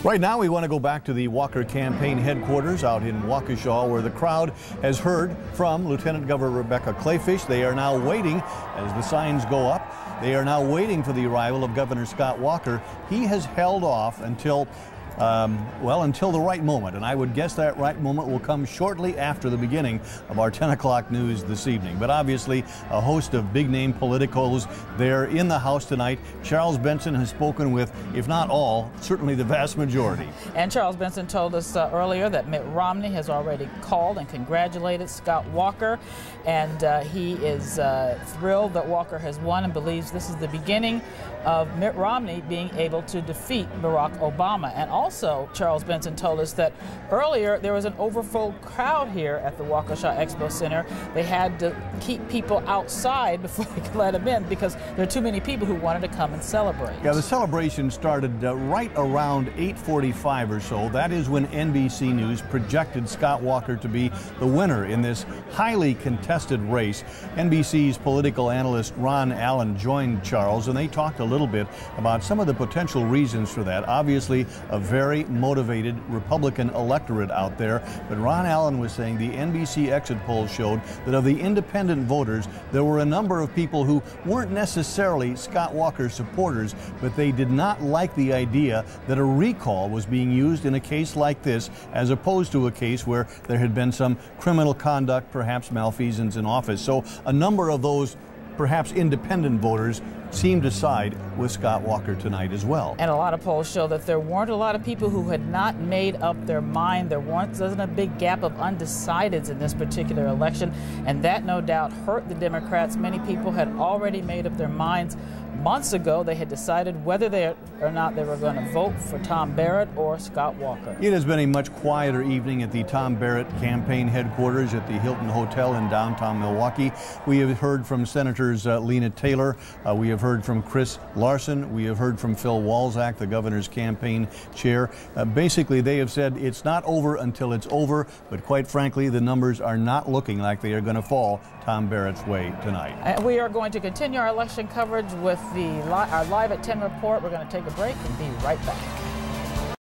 Right now, we want to go back to the Walker campaign headquarters out in Waukesha, where the crowd has heard from Lieutenant Governor Rebecca Kleefisch. They are now waiting as the signs go up. They are now waiting for the arrival of Governor Scott Walker. He has held off until until the right moment, and I would guess that right moment will come shortly after the beginning of our 10 o'clock news this evening. But obviously, a host of big-name politicos there in the House tonight. Charles Benson has spoken with, if not all, certainly the vast majority. And Charles Benson told us earlier that Mitt Romney has already called and congratulated Scott Walker, and he is thrilled that Walker has won and believes this is the beginning of Mitt Romney being able to defeat Barack Obama. And also, Charles Benson told us that earlier there was an overfull crowd here at the Waukesha Expo Center. They had to keep people outside before they could let them in because there are too many people who wanted to come and celebrate. Yeah, the celebration started right around 8:45 or so. That is when NBC News projected Scott Walker to be the winner in this highly contested race. NBC's political analyst Ron Allen joined Charles, and they talked a little bit about some of the potential reasons for that. Obviously, a very motivated Republican electorate out there, but Ron Allen was saying the NBC exit poll showed that of the independent voters, there were a number of people who weren't necessarily Scott Walker supporters, but they did not like the idea that a recall was being used in a case like this, as opposed to a case where there had been some criminal conduct, perhaps malfeasance in office. So a number of those perhaps independent voters seemed to side with Scott Walker tonight as well. And a lot of polls show that there weren't a lot of people who had not made up their mind. There wasn't a big gap of undecideds in this particular election, and that no doubt hurt the Democrats. Many people had already made up their minds months ago. They had decided whether or not they were going to vote for Tom Barrett or Scott Walker. It has been a much quieter evening at the Tom Barrett campaign headquarters at the Hilton Hotel in downtown Milwaukee. We have heard from Senators Lena Taylor. We have heard from Chris Larson. We have heard from Phil Walczak, the governor's campaign chair. Basically, they have said it's not over until it's over, but quite frankly, the numbers are not looking like they are going to fall Tom Barrett's way tonight. And we are going to continue our election coverage with our Live at 10 report. We're going to take a break and be right back.